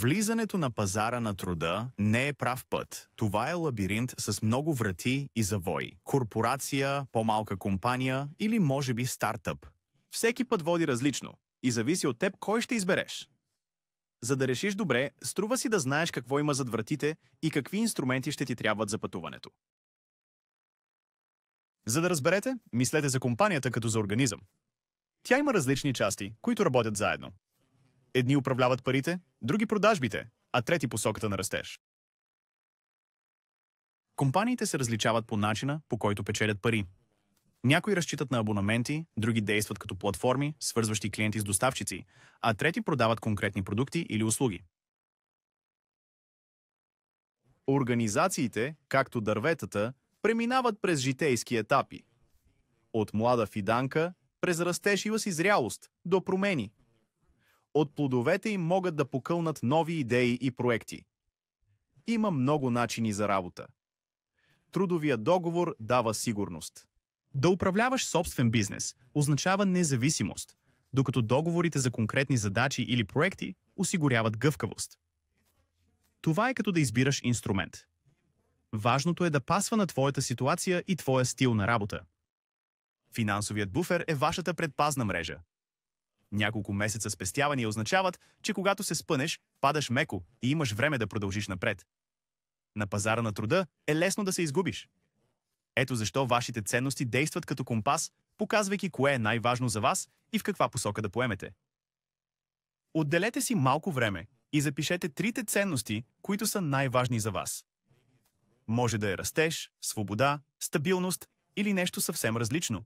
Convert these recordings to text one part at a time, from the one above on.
Влизането на пазара на труда не е прав път. Това е лабиринт с много врати и завои. Корпорация, по-малка компания или може би стартъп. Всеки път води различно и зависи от теб кой ще избереш. За да решиш добре, струва си да знаеш какво има зад вратите и какви инструменти ще ти трябват за пътуването. За да разберете, мислете за компанията като за организъм. Тя има различни части, които работят заедно. Едни управляват парите, други продажбите, а трети посоката на растеж. Компаниите се различават по начина, по който печелят пари. Някои разчитат на абонаменти, други действат като платформи, свързващи клиенти с доставчици, а трети продават конкретни продукти или услуги. Организациите, както дърветата, преминават през житейски етапи. От млада фиданка, през растеж и зрялост, до промени. От плодовете им могат да покълнат нови идеи и проекти. Има много начини за работа. Трудовият договор дава сигурност. Да управляваш собствен бизнес означава независимост, докато договорите за конкретни задачи или проекти осигуряват гъвкавост. Това е като да избираш инструмент. Важното е да пасва на твоята ситуация и твоя стил на работа. Финансовият буфер е вашата предпазна мрежа. Няколко месеца спестявания означават, че когато се спънеш, падаш меко и имаш време да продължиш напред. На пазара на труда е лесно да се изгубиш. Ето защо вашите ценности действат като компас, показвайки кое е най-важно за вас и в каква посока да поемете. Отделете си малко време и запишете трите ценности, които са най-важни за вас. Може да е растеж, свобода, стабилност или нещо съвсем различно.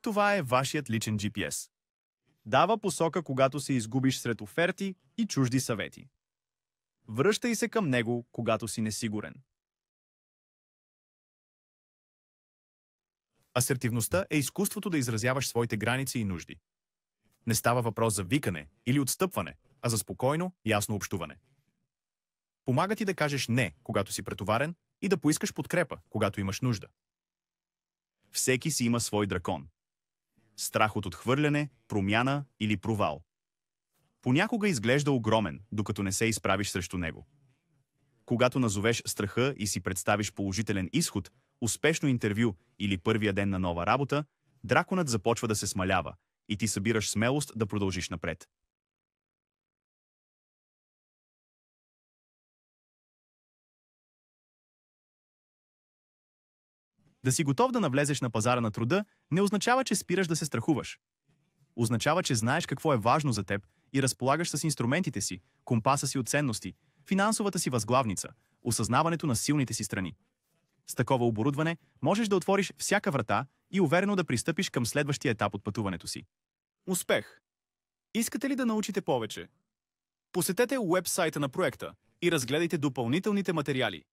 Това е вашият личен GPS. Дава посока, когато се изгубиш сред оферти и чужди съвети. Връщай се към него, когато си несигурен. Асертивността е изкуството да изразяваш своите граници и нужди. Не става въпрос за викане или отстъпване, а за спокойно, ясно общуване. Помага ти да кажеш не, когато си претоварен, и да поискаш подкрепа, когато имаш нужда. Всеки си има свой дракон. Страх от отхвърляне, промяна или провал. Понякога изглежда огромен, докато не се изправиш срещу него. Когато назовеш страха и си представиш положителен изход, успешно интервю или първия ден на нова работа, драконът започва да се смалява и ти събираш смелост да продължиш напред. Да си готов да навлезеш на пазара на труда не означава, че спираш да се страхуваш. Означава, че знаеш какво е важно за теб и разполагаш с инструментите си, компаса си от ценности, финансовата си възглавница, осъзнаването на силните си страни. С такова оборудване можеш да отвориш всяка врата и уверено да пристъпиш към следващия етап от пътуването си. Успех! Искате ли да научите повече? Посетете уебсайта на проекта и разгледайте допълнителните материали.